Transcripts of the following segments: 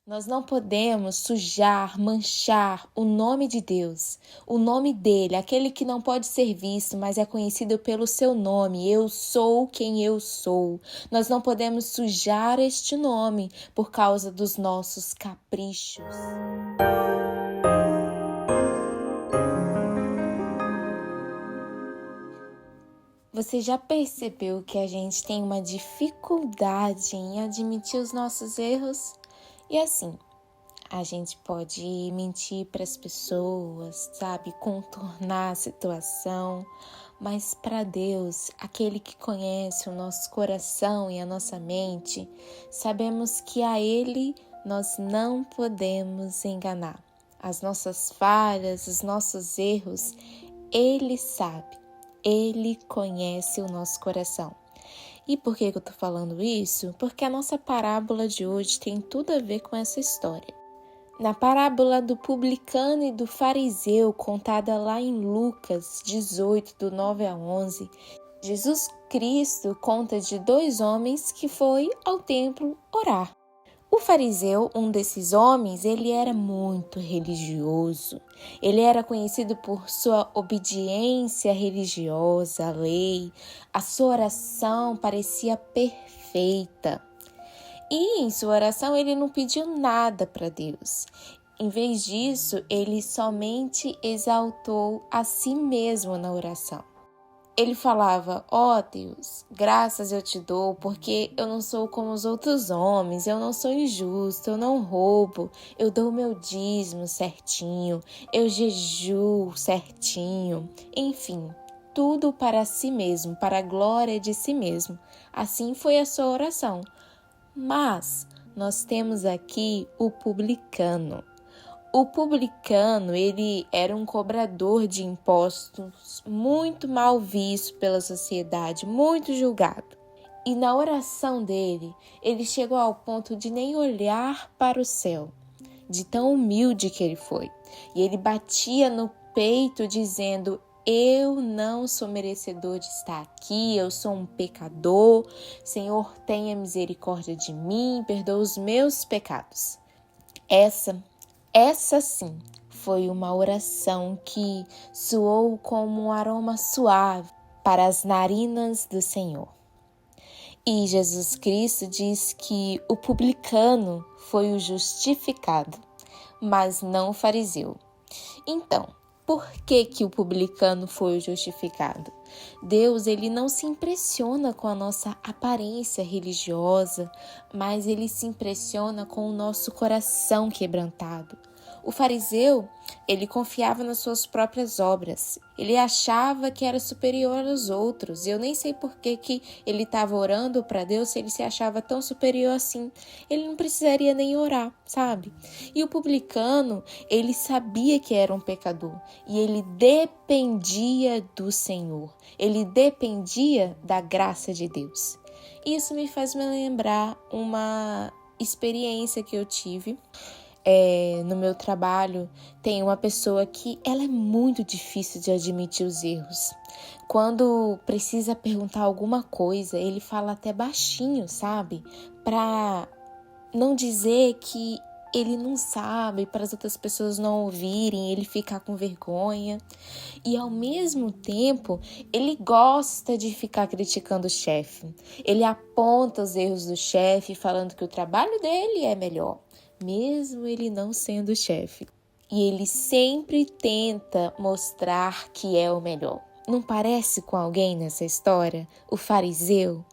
Nós não podemos sujar, manchar o nome de Deus, o nome dele, aquele que não pode ser visto, mas é conhecido pelo seu nome. Eu sou quem eu sou. Nós não podemos sujar este nome por causa dos nossos caprichos. Você já percebeu que a gente tem uma dificuldade em admitir os nossos erros? E assim, a gente pode mentir para as pessoas, sabe? Contornar a situação, mas para Deus, aquele que conhece o nosso coração e a nossa mente, sabemos que a Ele nós não podemos enganar. As nossas falhas, os nossos erros, Ele sabe. Ele conhece o nosso coração. E por que eu tô falando isso? Porque a nossa parábola de hoje tem tudo a ver com essa história. Na parábola do publicano e do fariseu, contada lá em Lucas 18, do 9 a 11, Jesus Cristo conta de dois homens que foi ao templo orar. O fariseu, um desses homens, ele era muito religioso. Ele era conhecido por sua obediência religiosa à lei. A sua oração parecia perfeita. E em sua oração ele não pediu nada para Deus. Em vez disso, ele somente exaltou a si mesmo na oração. Ele falava: ó Deus, graças eu te dou, porque eu não sou como os outros homens, eu não sou injusto, eu não roubo, eu dou o meu dízimo certinho, eu jejuo certinho, enfim, tudo para si mesmo, para a glória de si mesmo. Assim foi a sua oração. Mas nós temos aqui o publicano. O publicano, ele era um cobrador de impostos, muito mal visto pela sociedade, muito julgado. E na oração dele, ele chegou ao ponto de nem olhar para o céu, de tão humilde que ele foi. E ele batia no peito dizendo: eu não sou merecedor de estar aqui, eu sou um pecador. Senhor, tenha misericórdia de mim, perdoa os meus pecados. Essa sim foi uma oração que soou como um aroma suave para as narinas do Senhor. E Jesus Cristo diz que o publicano foi o justificado, mas não o fariseu. Então, por que o publicano foi o justificado? Deus, ele não se impressiona com a nossa aparência religiosa, mas ele se impressiona com o nosso coração quebrantado. O fariseu, ele confiava nas suas próprias obras. Ele achava que era superior aos outros. Eu nem sei por que ele estava orando para Deus se ele se achava tão superior assim. Ele não precisaria nem orar, sabe? E o publicano, ele sabia que era um pecador e ele dependia do Senhor. Ele dependia da graça de Deus. Isso me faz me lembrar uma experiência que eu tive. No meu trabalho, tem uma pessoa que ela é muito difícil de admitir os erros. Quando precisa perguntar alguma coisa, ele fala até baixinho, sabe? Para não dizer que ele não sabe, para as outras pessoas não ouvirem, ele ficar com vergonha. E ao mesmo tempo, ele gosta de ficar criticando o chefe. Ele aponta os erros do chefe, falando que o trabalho dele é melhor, mesmo ele não sendo chefe. E ele sempre tenta mostrar que é o melhor. Não parece com alguém nessa história? O fariseu?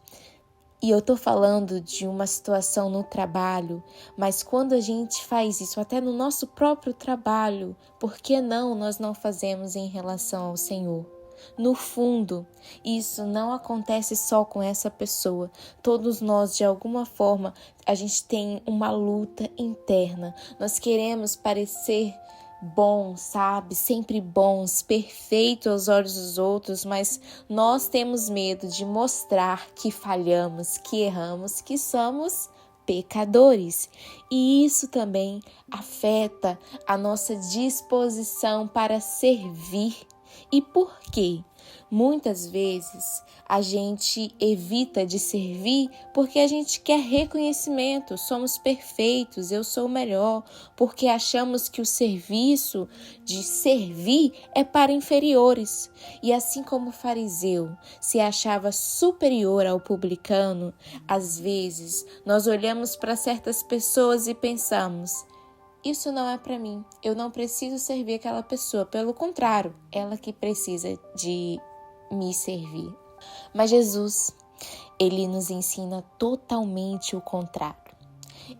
E eu tô falando de uma situação no trabalho, mas quando a gente faz isso até no nosso próprio trabalho, por que não nós não fazemos em relação ao Senhor? No fundo, isso não acontece só com essa pessoa. Todos nós, de alguma forma, a gente tem uma luta interna. Nós queremos parecer bons, sabe? Sempre bons, perfeitos aos olhos dos outros, mas nós temos medo de mostrar que falhamos, que erramos, que somos pecadores. E isso também afeta a nossa disposição para servir. E por quê? Muitas vezes a gente evita de servir porque a gente quer reconhecimento, somos perfeitos, eu sou o melhor, porque achamos que o serviço de servir é para inferiores. E assim como o fariseu se achava superior ao publicano, às vezes nós olhamos para certas pessoas e pensamos: isso não é para mim, eu não preciso servir aquela pessoa, pelo contrário, ela que precisa de me servir. Mas Jesus, ele nos ensina totalmente o contrário.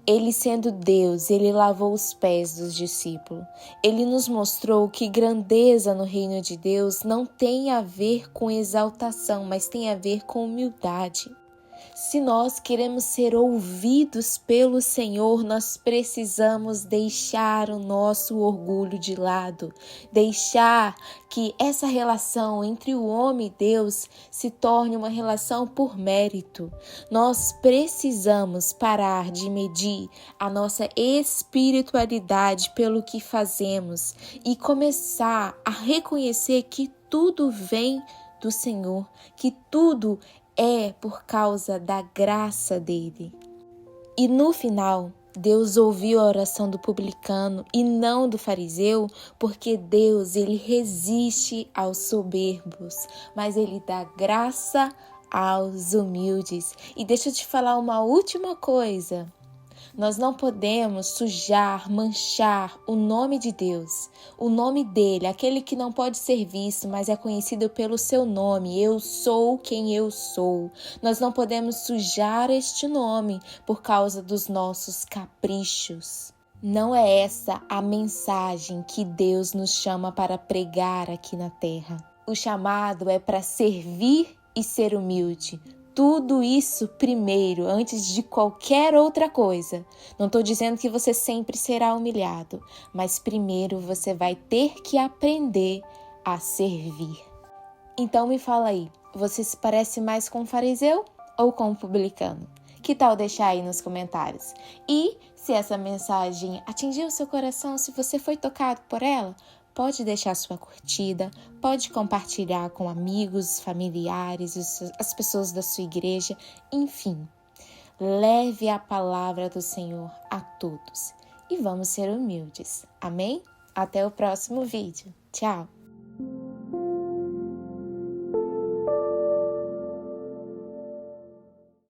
Ele, sendo Deus, ele lavou os pés dos discípulos. Ele nos mostrou que grandeza no reino de Deus não tem a ver com exaltação, mas tem a ver com humildade. Se nós queremos ser ouvidos pelo Senhor, nós precisamos deixar o nosso orgulho de lado, deixar que essa relação entre o homem e Deus se torne uma relação por mérito. Nós precisamos parar de medir a nossa espiritualidade pelo que fazemos e começar a reconhecer que tudo vem do Senhor, que tudo é por causa da graça dele. E no final, Deus ouviu a oração do publicano e não do fariseu, porque Deus, ele resiste aos soberbos, mas ele dá graça aos humildes. E deixa eu te falar uma última coisa. Nós não podemos sujar, manchar o nome de Deus, o nome dele, aquele que não pode ser visto, mas é conhecido pelo seu nome. Eu sou quem eu sou. Nós não podemos sujar este nome por causa dos nossos caprichos. Não é essa a mensagem que Deus nos chama para pregar aqui na terra. O chamado é para servir e ser humilde. Tudo isso primeiro, antes de qualquer outra coisa. Não estou dizendo que você sempre será humilhado, mas primeiro você vai ter que aprender a servir. Então me fala aí, você se parece mais com o fariseu ou com o publicano? Que tal deixar aí nos comentários? E se essa mensagem atingiu seu coração, se você foi tocado por ela, pode deixar sua curtida, pode compartilhar com amigos, familiares, as pessoas da sua igreja, enfim. Leve a palavra do Senhor a todos e vamos ser humildes. Amém? Até o próximo vídeo. Tchau!